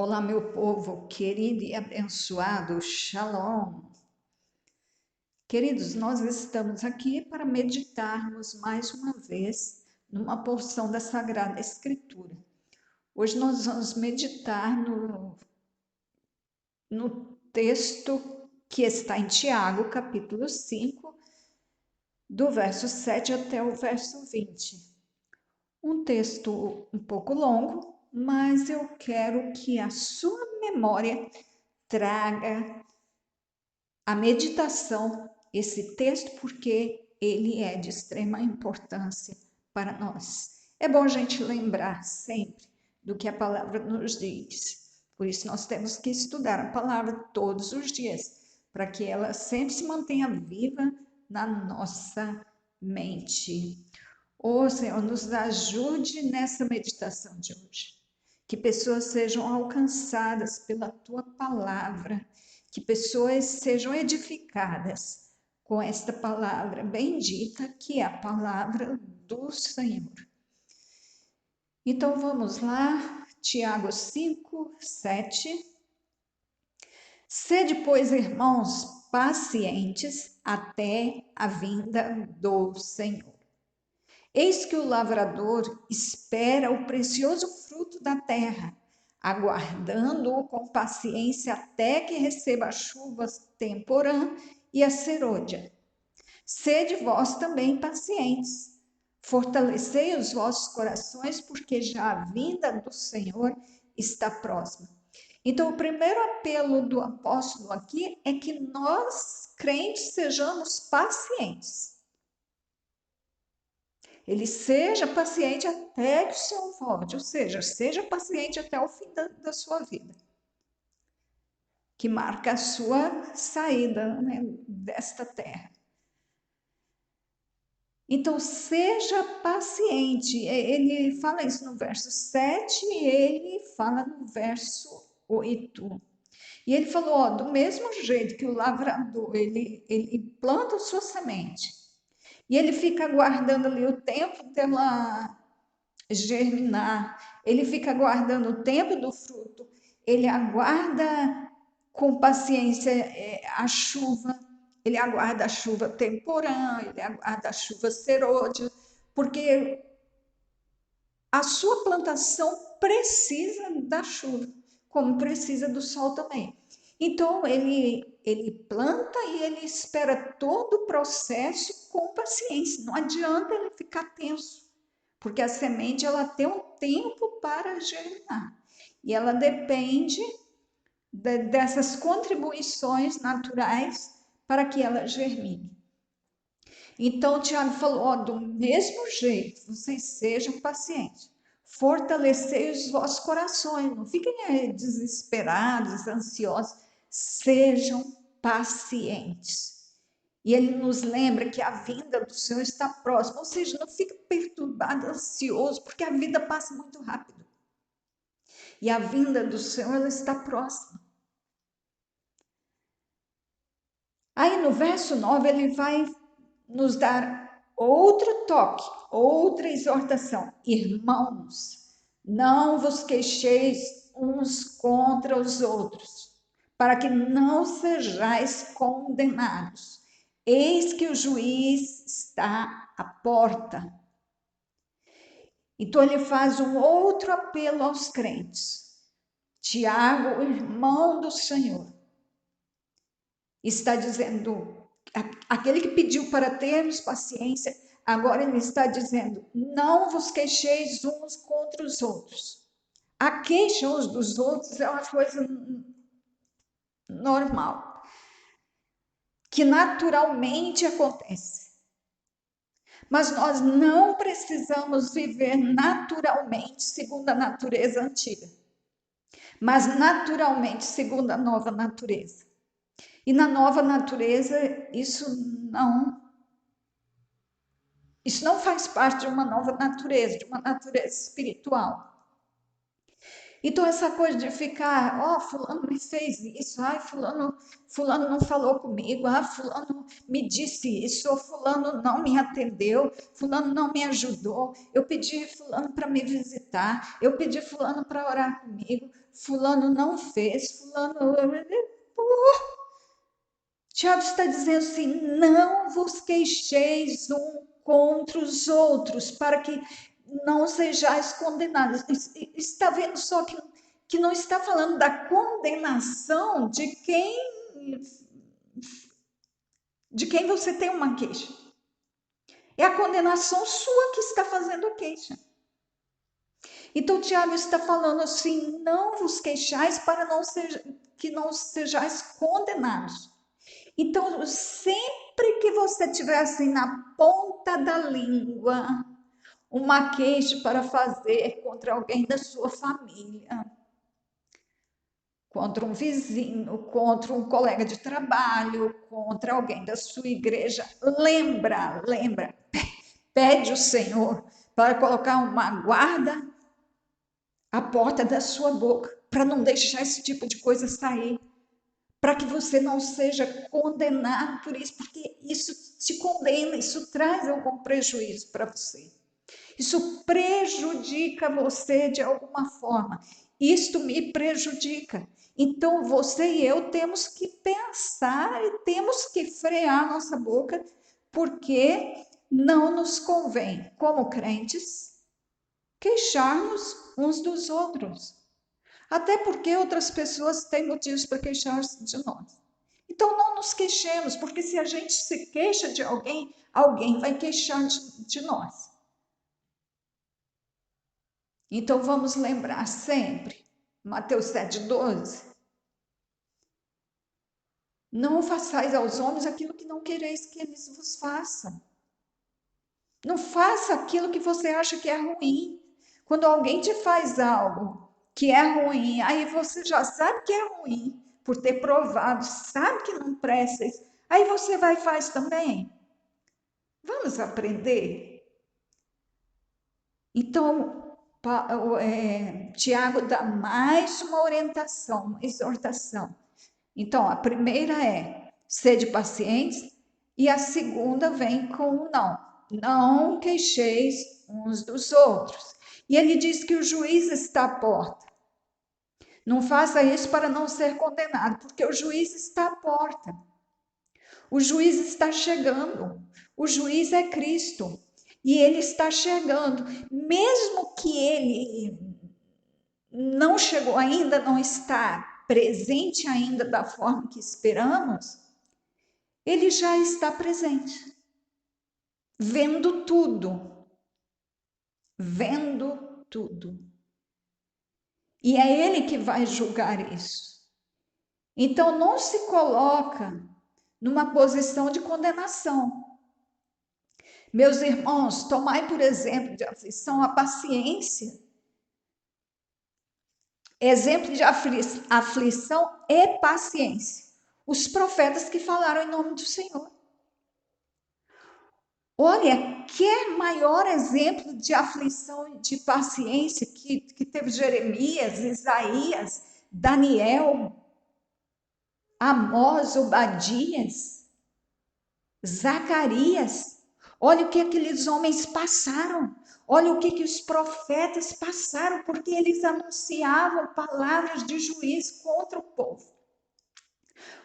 Olá, meu povo querido e abençoado, Shalom. Queridos, nós estamos aqui para meditarmos mais uma vez numa porção da Sagrada Escritura. Hoje nós vamos meditar no texto que está em Tiago, capítulo 5, do verso 7 até o verso 20. Um texto um pouco longo, mas eu quero que a sua memória traga a meditação, esse texto, porque ele é de extrema importância para nós. É bom a gente lembrar sempre do que a palavra nos diz. Por isso nós temos que estudar a palavra todos os dias, para que ela sempre se mantenha viva na nossa mente. Ô Senhor, nos ajude nessa meditação de hoje. Que pessoas sejam alcançadas pela tua palavra, que pessoas sejam edificadas com esta palavra bendita, que é a palavra do Senhor. Então vamos lá, Tiago 5, 7. Sede, pois, irmãos, pacientes até a vinda do Senhor. Eis que o lavrador espera o precioso fruto da terra, aguardando-o com paciência até que receba a chuva temporã e a serôdia. Sede vós também pacientes, fortalecei os vossos corações, porque já a vinda do Senhor está próxima. Então, o primeiro apelo do apóstolo aqui é que nós, crentes, sejamos pacientes. Ele seja paciente até que o Senhor volte, ou seja, seja paciente até o fim da sua vida, que marca a sua saída, né, desta terra. Então, seja paciente. Ele fala isso no verso 7 e ele fala no verso 8. E ele falou, ó, do mesmo jeito que o lavrador, ele planta a sua semente, e ele fica aguardando ali o tempo dela germinar, ele fica aguardando o tempo do fruto, ele aguarda com paciência a chuva, ele aguarda a chuva temporã, ele aguarda a chuva serôdia, porque a sua plantação precisa da chuva, como precisa do sol também. Então, ele planta e ele espera todo o processo com paciência. Não adianta ele ficar tenso, porque a semente ela tem um tempo para germinar. E ela depende dessas contribuições naturais para que ela germine. Então, o Tiago falou, ó, do mesmo jeito, vocês sejam pacientes. Fortalecei os vossos corações, não fiquem desesperados, ansiosos, sejam pacientes. E ele nos lembra que a vinda do Senhor está próxima, ou seja, não fique perturbado, ansioso, porque a vida passa muito rápido. E a vinda do Senhor ela está próxima. Aí no verso 9 ele vai nos dar outro toque, outra exortação. Irmãos, não vos queixeis uns contra os outros, para que não sejais condenados. Eis que o juiz está à porta. Então ele faz um outro apelo aos crentes. Tiago, o irmão do Senhor, está dizendo, aquele que pediu para termos paciência, agora ele está dizendo, não vos queixeis uns contra os outros. A queixa uns dos outros é uma coisa normal, que naturalmente acontece. Mas nós não precisamos viver naturalmente segundo a natureza antiga, mas naturalmente segundo a nova natureza. E na nova natureza, isso não faz parte de uma nova natureza, de uma natureza espiritual. Então, essa coisa de ficar, ó, fulano me fez isso, ai, fulano não falou comigo, ah, fulano me disse isso, ou fulano não me atendeu, fulano não me ajudou, eu pedi fulano para me visitar, eu pedi fulano para orar comigo, fulano não fez, fulano... Tiago está dizendo assim, não vos queixeis um contra os outros, para que não sejais condenados. Está vendo só que não está falando da condenação de quem você tem uma queixa. É a condenação sua que está fazendo a queixa. Então, Tiago está falando assim, não vos queixais para que não sejais condenados. Então, sempre que você tiver assim na ponta da língua, uma queixa para fazer contra alguém da sua família, contra um vizinho, contra um colega de trabalho, contra alguém da sua igreja, lembra, pede o Senhor para colocar uma guarda à porta da sua boca, para não deixar esse tipo de coisa sair, para que você não seja condenado por isso, porque isso te condena, isso traz algum prejuízo para você. Isso prejudica você de alguma forma. Isto me prejudica. Então você e eu temos que pensar e temos que frear nossa boca, porque não nos convém, como crentes, queixar-nos uns dos outros. Até porque outras pessoas têm motivos para queixar-se de nós. Então não nos queixemos, porque se a gente se queixa de alguém, alguém vai queixar de nós. Então vamos lembrar sempre, Mateus 7,12. Não façais aos homens aquilo que não quereis que eles vos façam. Não faça aquilo que você acha que é ruim. Quando alguém te faz algo que é ruim, aí você já sabe que é ruim, por ter provado, sabe que não presta. Aí você vai e faz também. Vamos aprender. Então, Tiago dá mais uma orientação, uma exortação. Então, a primeira é sede pacientes e a segunda vem com o não. Não queixeis uns dos outros. E ele diz que o juiz está à porta. Não faça isso para não ser condenado, porque o juiz está à porta. O juiz está chegando. O juiz é Cristo. E ele está chegando. Mesmo que ele não chegou ainda, não está presente ainda da forma que esperamos, ele já está presente, vendo tudo, vendo tudo. E é ele que vai julgar isso. Então não se coloca numa posição de condenação. Meus irmãos, tomai por exemplo de aflição a paciência. Exemplo de aflição e paciência. Os profetas que falaram em nome do Senhor. Olha, quer maior exemplo de aflição e de paciência que teve Jeremias, Isaías, Daniel, Amós, Obadias, Zacarias. Olha o que aqueles homens passaram. Olha o que os profetas passaram, porque eles anunciavam palavras de juízo contra o povo.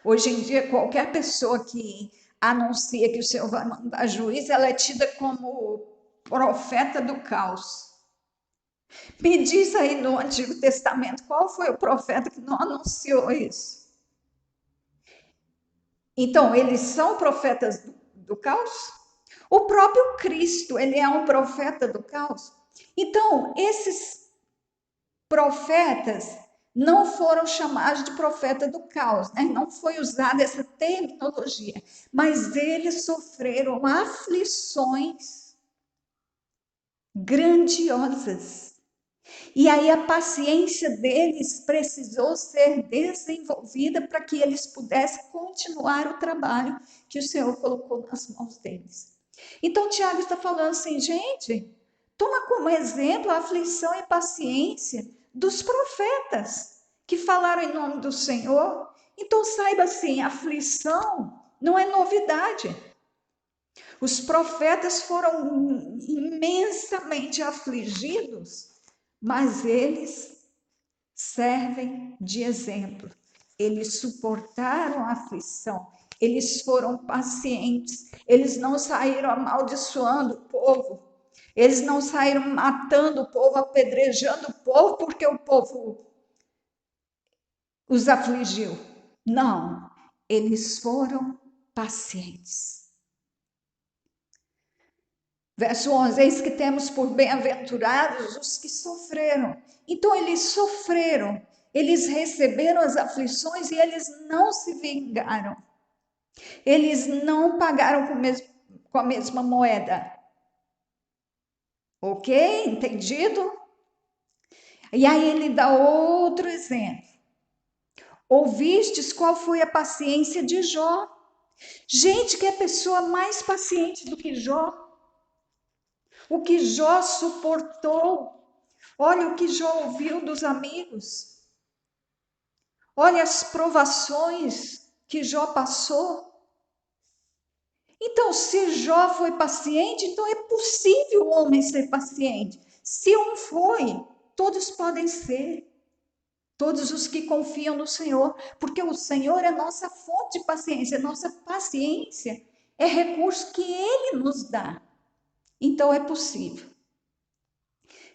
Hoje em dia, qualquer pessoa que anuncia que o Senhor vai mandar juízo, ela é tida como profeta do caos. Me diz aí no Antigo Testamento, qual foi o profeta que não anunciou isso? Então, eles são profetas do caos? O próprio Cristo, ele é um profeta do caos. Então, esses profetas não foram chamados de profeta do caos, né? Não foi usada essa terminologia, mas eles sofreram aflições grandiosas. E aí a paciência deles precisou ser desenvolvida para que eles pudessem continuar o trabalho que o Senhor colocou nas mãos deles. Então, Tiago está falando assim, gente, toma como exemplo a aflição e paciência dos profetas que falaram em nome do Senhor. Então saiba assim, aflição não é novidade. Os profetas foram imensamente afligidos, mas eles servem de exemplo. Eles suportaram a aflição, eles foram pacientes, eles não saíram amaldiçoando o povo, eles não saíram matando o povo, apedrejando o povo, porque o povo os afligiu. Não, eles foram pacientes. Verso 11, eis que temos por bem-aventurados os que sofreram. Então eles sofreram, eles receberam as aflições e eles não se vingaram. Eles não pagaram com a mesma moeda. Ok? Entendido? E aí ele dá outro exemplo. Ouvistes qual foi a paciência de Jó? Gente, que é a pessoa mais paciente do que Jó. O que Jó suportou. Olha o que Jó ouviu dos amigos. Olha as provações que Jó passou. Então, se Jó foi paciente, então é possível o homem ser paciente. Se um foi, todos podem ser. Todos os que confiam no Senhor, porque o Senhor é nossa fonte de paciência, nossa paciência é recurso que Ele nos dá. Então é possível.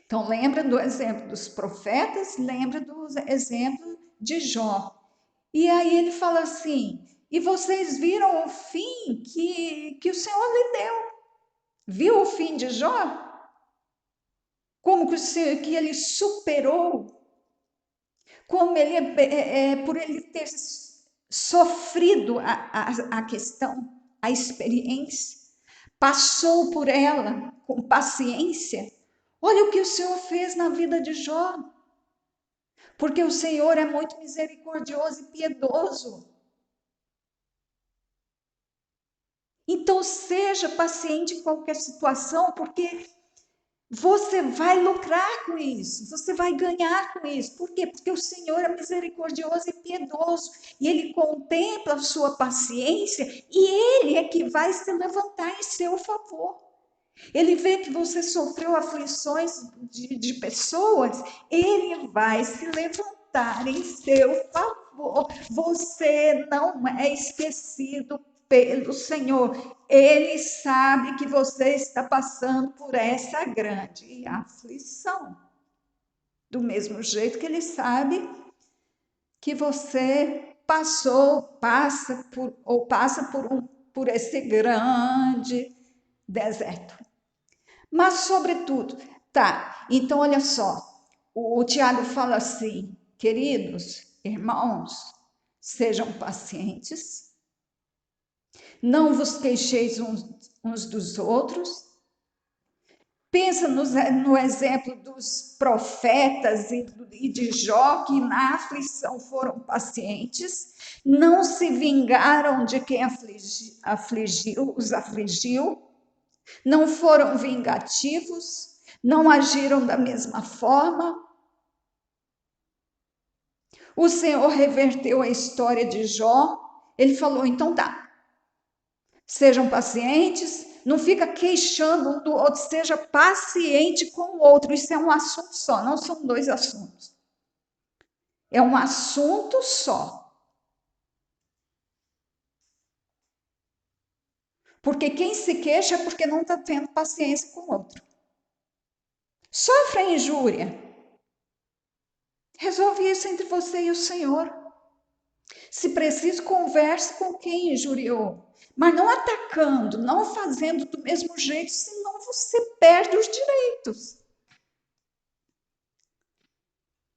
Então lembra do exemplo dos profetas, lembra do exemplo de Jó. E aí ele fala assim, e vocês viram o fim que o Senhor lhe deu. Viu o fim de Jó? Como que ele superou, como ele, por ele ter sofrido a questão, a experiência, passou por ela com paciência. Olha o que o Senhor fez na vida de Jó. Porque o Senhor é muito misericordioso e piedoso. Então seja paciente em qualquer situação, porque você vai lucrar com isso, você vai ganhar com isso. Por quê? Porque o Senhor é misericordioso e piedoso, e Ele contempla a sua paciência, e Ele é que vai se levantar em seu favor. Ele vê que você sofreu aflições de pessoas, Ele vai se levantar em seu favor. Você não é esquecido pelo Senhor. Ele sabe que você está passando por essa grande aflição. Do mesmo jeito que Ele sabe que você passa por esse grande deserto. Mas, sobretudo, tá, então olha só, o Tiago fala assim, queridos irmãos, sejam pacientes, não vos queixeis uns dos outros, pensa no exemplo dos profetas e de Jó, que na aflição foram pacientes, não se vingaram de quem os afligiu, não foram vingativos, não agiram da mesma forma. O Senhor reverteu a história de Jó. Ele falou, então tá, sejam pacientes, não fica queixando um do outro, seja paciente com o outro. Isso é um assunto só, não são dois assuntos. É um assunto só. Porque quem se queixa é porque não está tendo paciência com o outro. Sofre a injúria. Resolve isso entre você e o Senhor. Se preciso, converse com quem injuriou. Mas não atacando, não fazendo do mesmo jeito, senão você perde os direitos.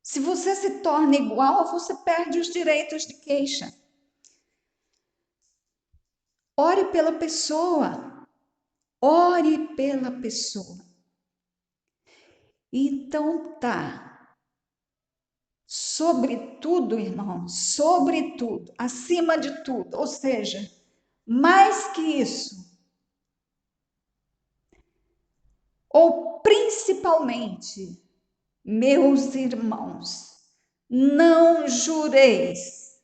Se você se torna igual, você perde os direitos de queixa. Ore pela pessoa. Ore pela pessoa. Então tá. Sobretudo, irmão, sobretudo, acima de tudo, ou seja, mais que isso, ou principalmente, Meus irmãos, não jureis,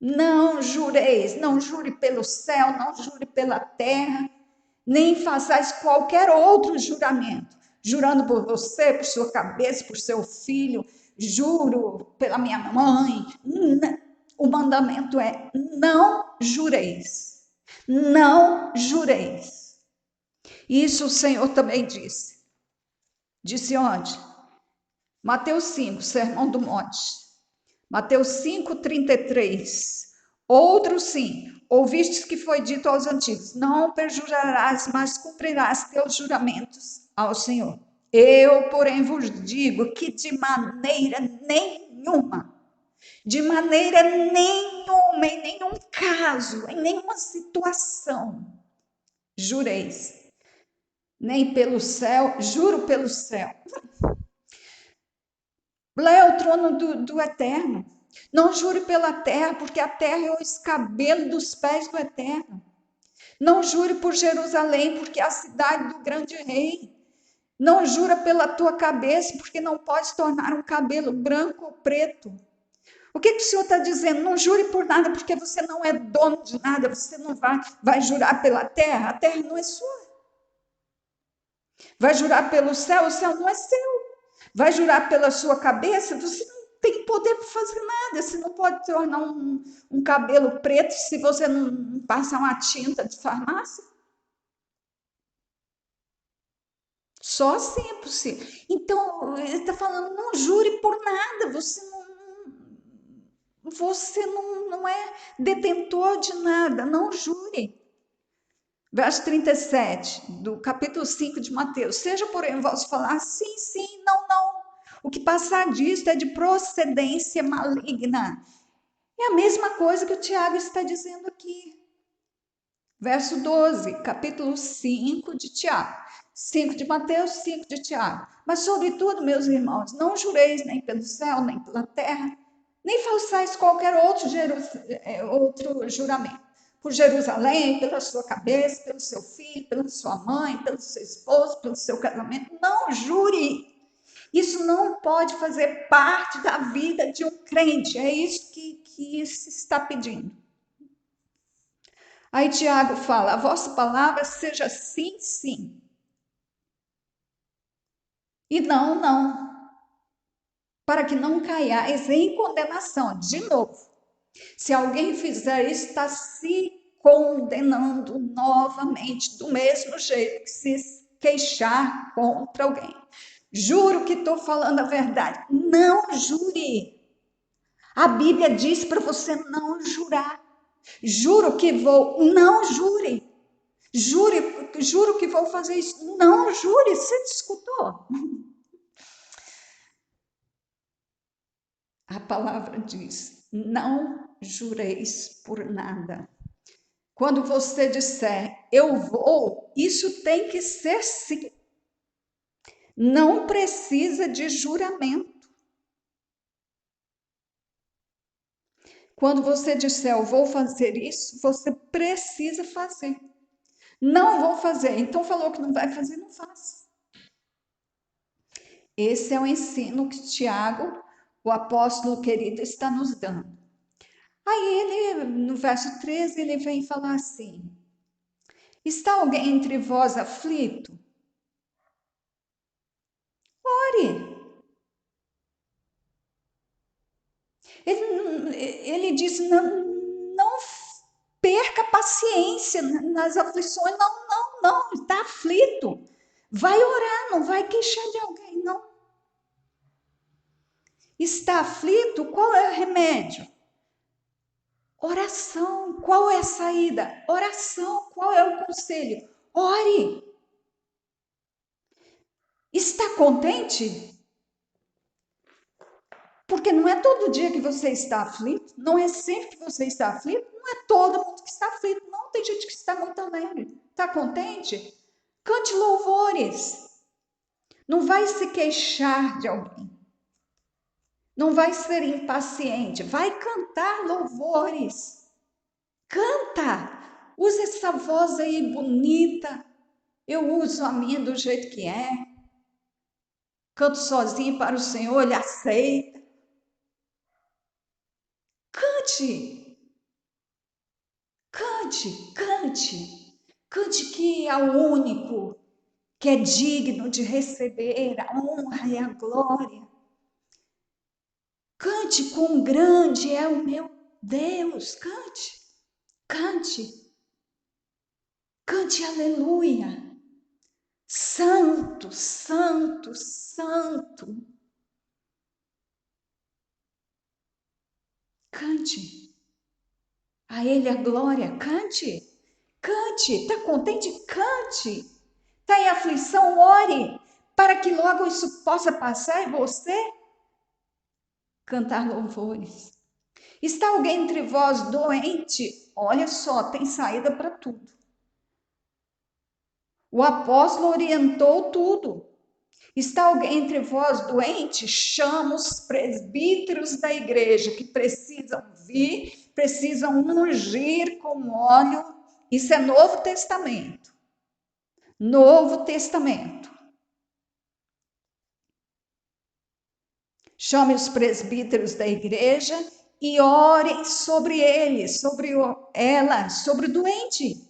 não jureis, não jure pelo céu, não jure pela terra, nem façais qualquer outro juramento, jurando por você, por sua cabeça, por seu filho, juro pela minha mãe. O mandamento é: não jureis, não jureis. Isso o Senhor também disse. Disse onde? Mateus 5, Sermão do Monte. Mateus 5, 33. Outro sim, ouvistes que foi dito aos antigos: não perjurarás, mas cumprirás teus juramentos ao Senhor. Eu, porém, vos digo que de maneira nenhuma, em nenhum caso, em nenhuma situação, jureis, nem pelo céu, juro pelo céu. Lá é o trono do Eterno. Não jure pela terra, porque a terra é o escabelo dos pés do Eterno. Não jure por Jerusalém, porque é a cidade do grande rei. Não jura pela tua cabeça, porque não pode tornar um cabelo branco ou preto. O que o Senhor está dizendo? Não jure por nada, porque você não é dono de nada, você não vai jurar pela terra, a terra não é sua. Vai jurar pelo céu, o céu não é seu. Vai jurar pela sua cabeça, você não tem poder para fazer nada, você não pode tornar um cabelo preto se você não passar uma tinta de farmácia. Só assim é possível. Então, ele está falando, não jure por nada, você não é detentor de nada, não jure. Verso 37, do capítulo 5 de Mateus. Seja, porém, vosso falar sim, sim, não, não. O que passar disto é de procedência maligna. É a mesma coisa que o Tiago está dizendo aqui. Verso 12, capítulo 5 de Tiago. 5 de Mateus, 5 de Tiago. Mas, sobretudo, meus irmãos, não jureis nem pelo céu, nem pela terra, nem façais qualquer outro juramento. Por Jerusalém, pela sua cabeça, pelo seu filho, pela sua mãe, pelo seu esposo, pelo seu casamento. Não jure. Isso não pode fazer parte da vida de um crente. É isso que se está pedindo. Aí Tiago fala: a vossa palavra seja sim, sim. E não, não. Para que não caiais em condenação. De novo, se alguém fizer isso, está se condenando novamente, do mesmo jeito que se queixar contra alguém. Juro que estou falando a verdade. Não jure. A Bíblia diz para você não jurar. Juro que vou. Não jure. Juro que vou fazer isso. Não jure. Você escutou? A palavra diz: não jureis por nada. Quando você disser eu vou, isso tem que ser sim. Não precisa de juramento. Quando você disser eu vou fazer isso, você precisa fazer. Não vou fazer. Então falou que não vai fazer, não faça. Esse é o ensino que Tiago, o apóstolo querido, está nos dando. Aí ele, no verso 13, ele vem falar assim: está alguém entre vós aflito? Ore. Ele diz: não perca paciência nas aflições. Não, está aflito. Vai orar, não vai queixar de alguém, não. Está aflito? Qual é o remédio? Oração. Qual é a saída? Oração. Qual é o conselho? Ore. Está contente? Porque não é todo dia que você está aflito, não é sempre que você está aflito, não é todo mundo que está aflito, não. Tem gente que está muito alegre. Está contente? Cante louvores. Não vai se queixar de alguém. Não vai ser impaciente. Vai cantar louvores. Canta. Usa essa voz aí bonita. Eu uso a minha do jeito que é. Canto sozinho para o Senhor, Ele aceita. Cante, cante, cante. Cante que é o único que é digno de receber a honra e a glória. Cante quão grande é o meu Deus. Cante, cante, cante aleluia. Santo, santo, santo. Cante. A Ele a glória. Cante. Cante. Está contente? Cante. Está em aflição? Ore. Para que logo isso possa passar e você cantar louvores. Está alguém entre vós doente? Olha só, tem saída para tudo. O apóstolo orientou tudo. Está alguém entre vós doente? Chama os presbíteros da igreja que precisam vir, precisam ungir com óleo. Isso é Novo Testamento. Novo Testamento. Chame os presbíteros da igreja e orem sobre ele, sobre ela, sobre o doente,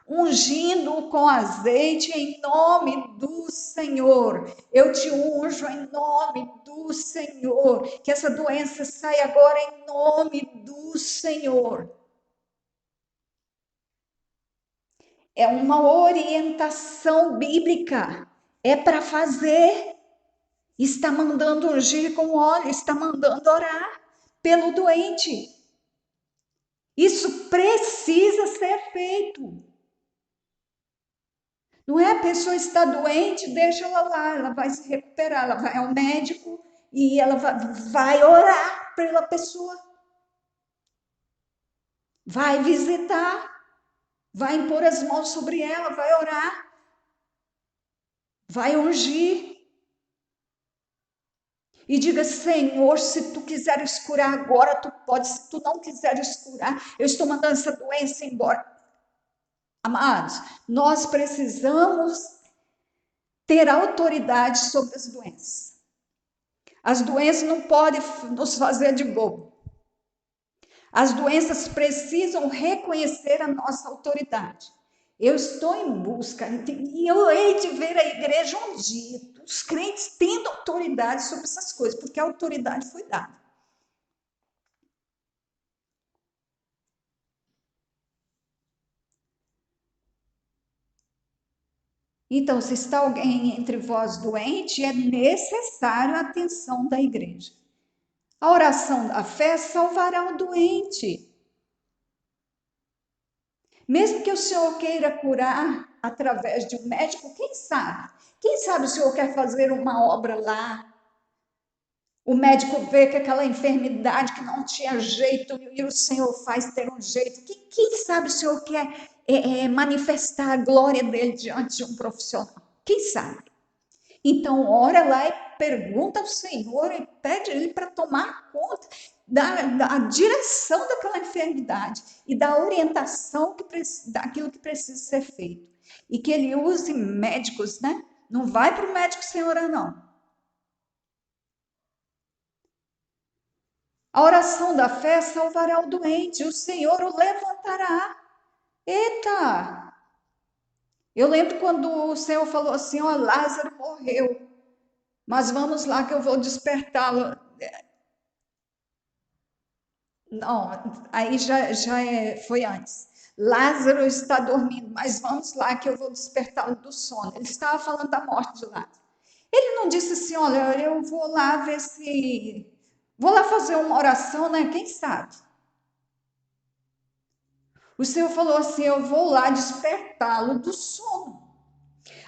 ungindo com azeite em nome do Senhor. Eu te unjo em nome do Senhor. Que essa doença saia agora em nome do Senhor. É uma orientação bíblica. É para fazer. Está mandando ungir com óleo, está mandando orar pelo doente. Isso precisa ser feito. Não é a pessoa está doente, deixa ela lá, ela vai se recuperar, ela vai ao médico e ela vai orar pela pessoa. Vai visitar, vai impor as mãos sobre ela, vai orar, vai ungir. E diga, Senhor, se tu quiseres curar agora, tu pode. Se tu não quiseres curar, eu estou mandando essa doença embora. Amados, nós precisamos ter autoridade sobre as doenças. As doenças não podem nos fazer de bobo. As doenças precisam reconhecer a nossa autoridade. Eu estou em busca, e eu hei de ver a igreja um dia, os crentes tendo autoridade sobre essas coisas, porque a autoridade foi dada. Então, se está alguém entre vós doente, é necessário a atenção da igreja. A oração da fé salvará o doente. Mesmo que o Senhor queira curar através de um médico, quem sabe? Quem sabe o Senhor quer fazer uma obra lá? O médico vê que aquela enfermidade que não tinha jeito e o Senhor faz ter um jeito. Quem sabe o Senhor quer manifestar a glória dele diante de um profissional? Quem sabe? Então, ora lá e pergunta ao Senhor e pede ele para tomar conta da direção daquela enfermidade e da orientação daquilo que precisa ser feito. E que ele use médicos, né? Não vai para o médico sem orar, não. A oração da fé salvará o doente, o Senhor o levantará. Eita! Eu lembro quando o Senhor falou assim, ó, Lázaro morreu, mas vamos lá que eu vou despertá-lo. Não, aí foi antes. Lázaro está dormindo, mas vamos lá que eu vou despertá-lo do sono. Ele estava falando da morte de Lázaro. Ele não disse assim, olha, eu vou lá ver se... Vou lá fazer uma oração, né? Quem sabe? O Senhor falou assim, eu vou lá despertá-lo do sono.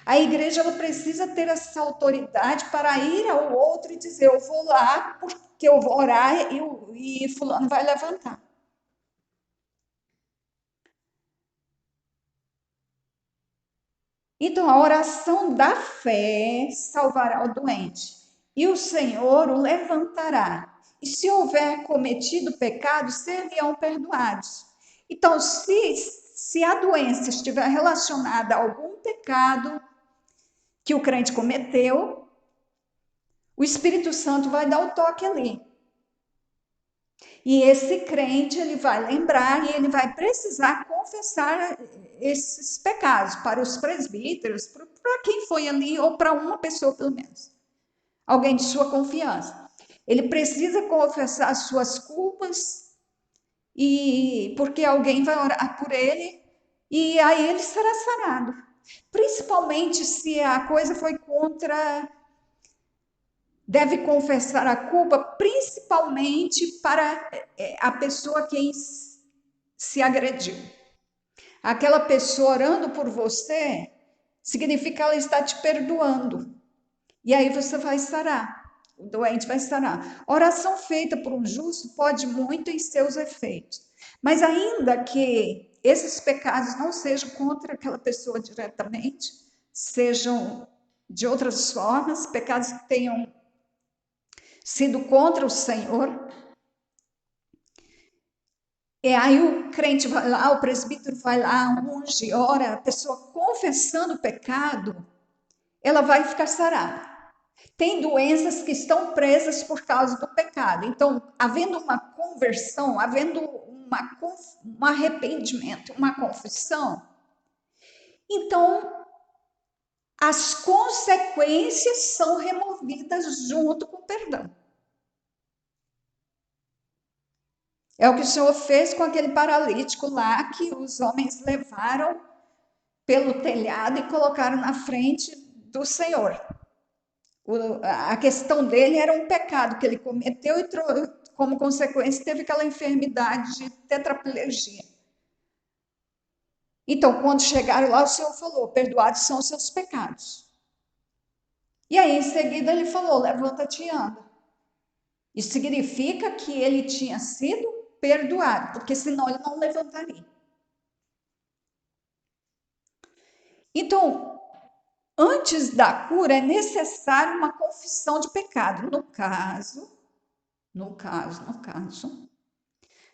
A igreja ela precisa ter essa autoridade para ir ao outro e dizer, eu vou lá porque eu vou orar e fulano vai levantar. Então, a oração da fé salvará o doente, e o Senhor o levantará. E se houver cometido pecado, serão perdoados. Então, se a doença estiver relacionada a algum pecado que o crente cometeu, o Espírito Santo vai dar o toque ali. E esse crente, ele vai lembrar e ele vai precisar confessar esses pecados para os presbíteros, para quem foi ali, ou para uma pessoa pelo menos, alguém de sua confiança. Ele precisa confessar as suas culpas, e porque alguém vai orar por ele, e aí ele será sarado. Principalmente se a coisa foi contra, deve confessar a culpa, principalmente para a pessoa quem se agrediu. Aquela pessoa orando por você, significa que ela está te perdoando. E aí você vai sarar, o doente vai sarar. Oração feita por um justo pode muito em seus efeitos. Mas ainda que esses pecados não sejam contra aquela pessoa diretamente, sejam de outras formas, pecados que tenham sido contra o Senhor, aí o crente vai lá, o presbítero vai lá, unge, ora, a pessoa confessando o pecado, ela vai ficar sarada. Tem doenças que estão presas por causa do pecado. Então, havendo uma conversão, havendo um arrependimento, uma confissão, então as consequências são removidas junto com o perdão. É o que o Senhor fez com aquele paralítico lá, que os homens levaram pelo telhado e colocaram na frente do Senhor. A questão dele era um pecado que ele cometeu e, como consequência, teve aquela enfermidade de tetraplegia. Então, quando chegaram lá, o Senhor falou: perdoados são os seus pecados. E aí, em seguida, ele falou: levanta-te e anda. Isso significa que ele tinha sido perdoado, porque senão ele não levantaria. Então, antes da cura, é necessário uma confissão de pecado. No caso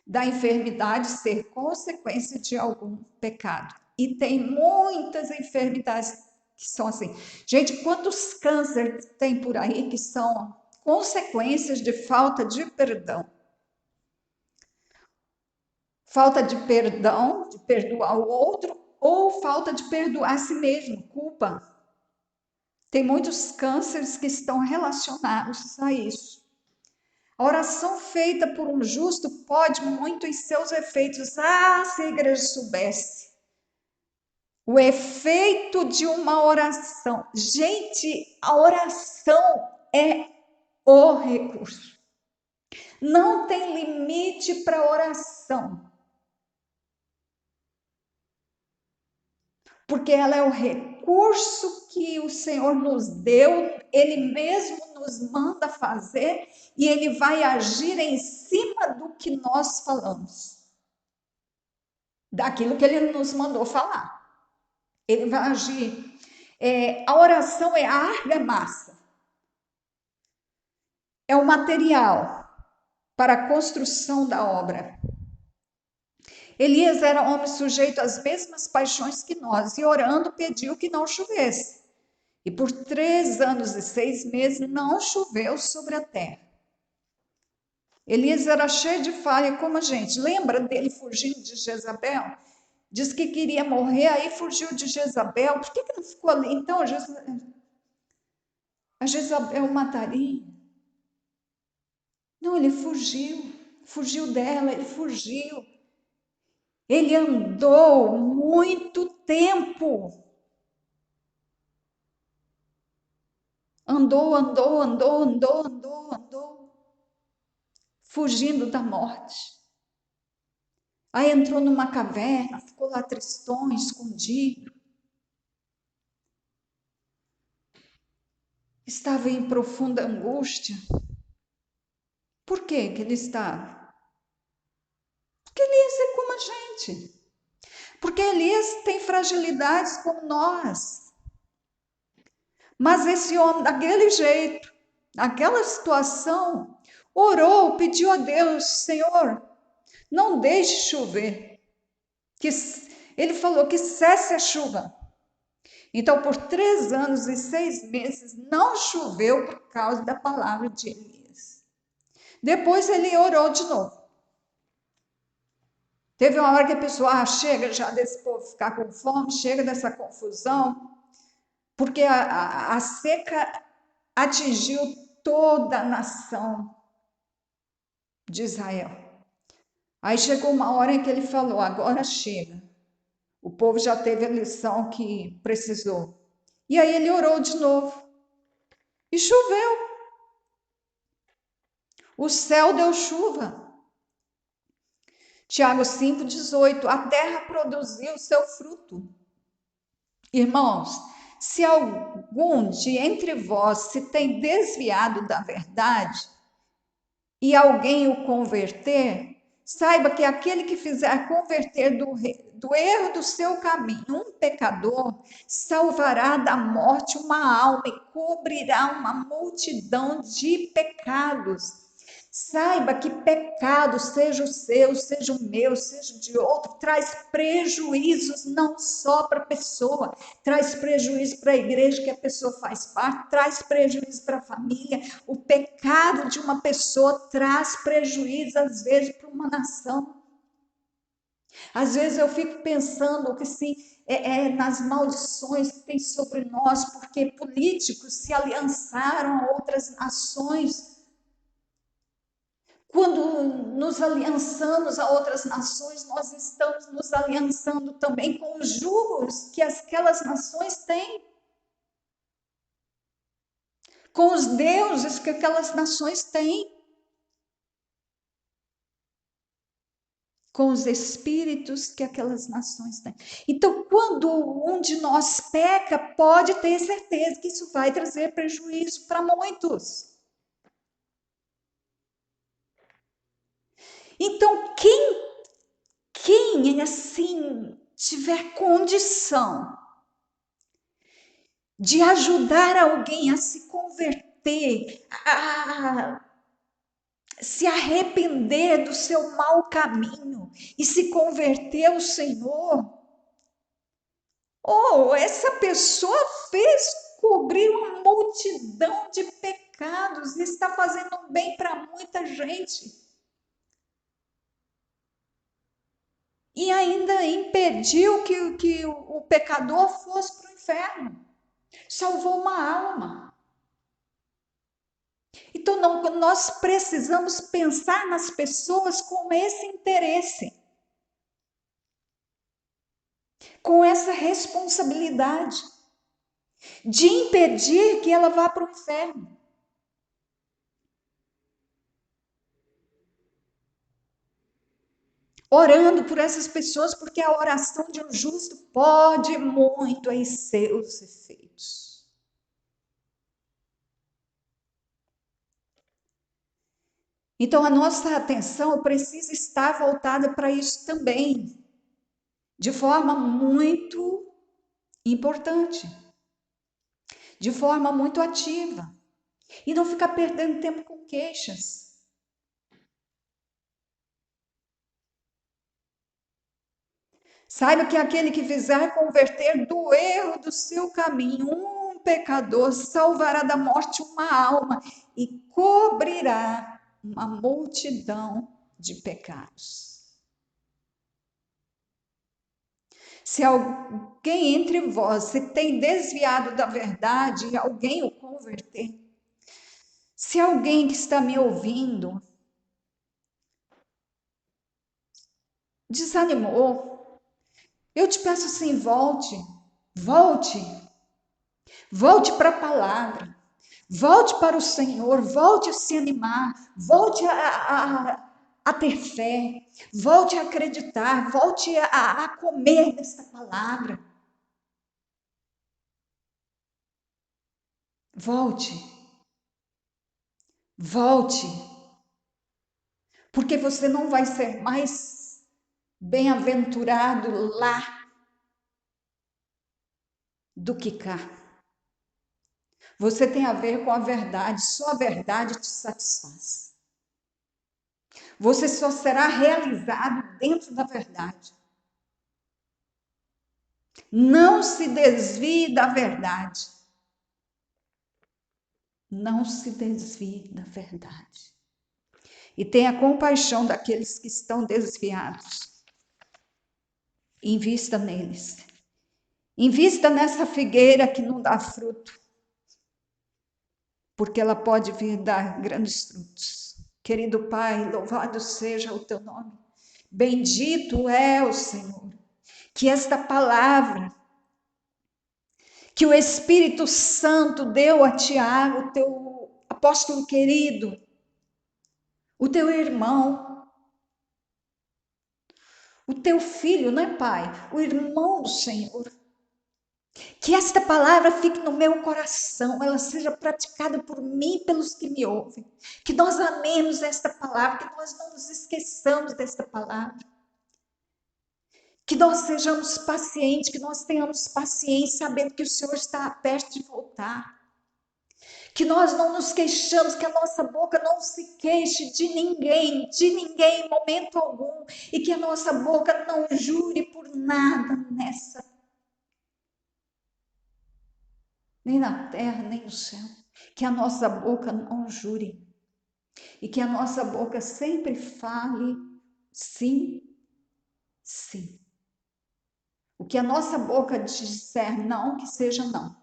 da enfermidade ser consequência de algum pecado. E tem muitas enfermidades que são assim. Gente, quantos cânceres tem por aí que são consequências de falta de perdão? Falta de perdão, de perdoar o outro, ou falta de perdoar a si mesmo, culpa. Tem muitos cânceres que estão relacionados a isso. A oração feita por um justo pode muito em seus efeitos. Ah, se a igreja soubesse o efeito de uma oração. Gente, a oração é o recurso. Não tem limite para a oração. Porque ela é o recurso que o Senhor nos deu, Ele mesmo nos manda fazer e Ele vai agir em cima do que nós falamos, daquilo que Ele nos mandou falar. Ele vai agir. A oração é a argamassa, é o material para a construção da obra. Elias era homem sujeito às mesmas paixões que nós, e orando pediu que não chovesse. E por 3 anos e 6 meses não choveu sobre a terra. Elias era cheio de falha como a gente. Lembra dele fugindo de Jezabel? Diz que queria morrer, aí fugiu de Jezabel. Por que não ficou ali? Então, a Jezabel mataria. Não, ele fugiu dela, ele fugiu. Ele andou muito tempo. Andou, fugindo da morte. Aí entrou numa caverna, ficou lá tristonho, escondido. Estava em profunda angústia. Por que ele estava? Porque Elias é como a gente. Porque Elias tem fragilidades como nós. Mas esse homem, daquele jeito, naquela situação, orou, pediu a Deus: Senhor, não deixe chover. Ele falou que cesse a chuva. Então, por 3 anos e 6 meses, não choveu por causa da palavra de Elias. Depois ele orou de novo. Teve uma hora que a pessoa, chega já desse povo ficar com fome, chega dessa confusão, porque a seca atingiu toda a nação de Israel. Aí chegou uma hora em que ele falou, agora chega. O povo já teve a lição que precisou. E aí ele orou de novo. E choveu. O céu deu chuva. Tiago 5,18. A terra produziu seu fruto. Irmãos, se algum de entre vós se tem desviado da verdade e alguém o converter, saiba que aquele que fizer converter do erro do seu caminho um pecador, salvará da morte uma alma e cobrirá uma multidão de pecados. Saiba que pecado, seja o seu, seja o meu, seja o de outro, traz prejuízos não só para a pessoa, traz prejuízo para a igreja que a pessoa faz parte, traz prejuízo para a família. O pecado de uma pessoa traz prejuízo, às vezes, para uma nação. Às vezes eu fico pensando que sim, nas maldições que tem sobre nós, porque políticos se aliançaram a outras nações. Quando nos aliançamos a outras nações, nós estamos nos aliançando também com os jugos que aquelas nações têm, com os deuses que aquelas nações têm, com os espíritos que aquelas nações têm. Então, quando um de nós peca, pode ter certeza que isso vai trazer prejuízo para muitos. Então, quem assim tiver condição de ajudar alguém a se converter, a se arrepender do seu mau caminho e se converter ao Senhor, essa pessoa fez cobrir uma multidão de pecados e está fazendo bem para muita gente. E ainda impediu que o pecador fosse para o inferno. Salvou uma alma. Então, nós precisamos pensar nas pessoas com esse interesse, com essa responsabilidade de impedir que ela vá para o inferno. Orando por essas pessoas, porque a oração de um justo pode muito em seus efeitos. Então, a nossa atenção precisa estar voltada para isso também, de forma muito importante, de forma muito ativa, e não ficar perdendo tempo com queixas. Saiba que aquele que fizer converter do erro do seu caminho um pecador salvará da morte uma alma e cobrirá uma multidão de pecados. Se alguém entre vós se tem desviado da verdade e alguém o converter, se alguém que está me ouvindo desanimou, eu te peço assim, volte para a palavra, volte para o Senhor, volte a se animar, volte a ter fé, volte a acreditar, volte a comer desta palavra. Volte, porque você não vai ser mais bem-aventurado lá do que cá. Você tem a ver com a verdade, só a verdade te satisfaz. Você só será realizado dentro da verdade. Não se desvie da verdade. Não se desvie da verdade. E tenha compaixão daqueles que estão desviados. Invista neles. Invista nessa figueira que não dá fruto, porque ela pode vir dar grandes frutos. Querido Pai, louvado seja o teu nome. Bendito é o Senhor. Que esta palavra que o Espírito Santo deu a Tiago, teu apóstolo querido, o teu irmão, o teu filho, né, Pai? O irmão do Senhor. Que esta palavra fique no meu coração, ela seja praticada por mim e pelos que me ouvem. Que nós amemos esta palavra, que nós não nos esqueçamos desta palavra. Que nós sejamos pacientes, que nós tenhamos paciência, sabendo que o Senhor está perto de voltar. Que nós não nos queixamos, que a nossa boca não se queixe de ninguém em momento algum. E que a nossa boca não jure por nada nessa, nem na terra, nem no céu. Que a nossa boca não jure. E que a nossa boca sempre fale sim, sim. O que a nossa boca disser não, que seja não.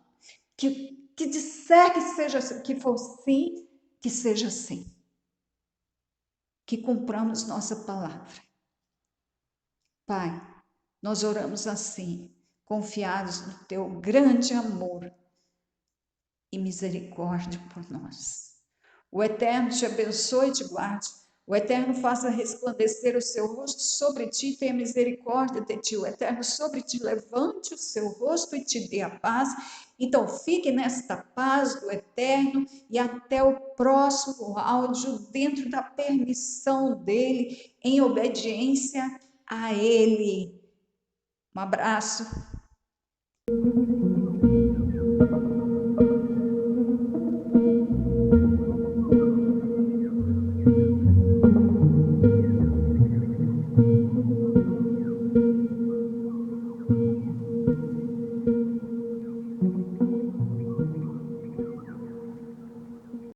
Que disser que seja, que for sim, que seja sim. Que cumpramos nossa palavra. Pai, nós oramos assim, confiados no teu grande amor e misericórdia por nós. O Eterno te abençoe e te guarde. O Eterno faça resplandecer o seu rosto sobre ti e tenha misericórdia de ti. O Eterno sobre ti levante o seu rosto e te dê a paz. Então fique nesta paz do Eterno e até o próximo áudio, dentro da permissão dele, em obediência a ele. Um abraço.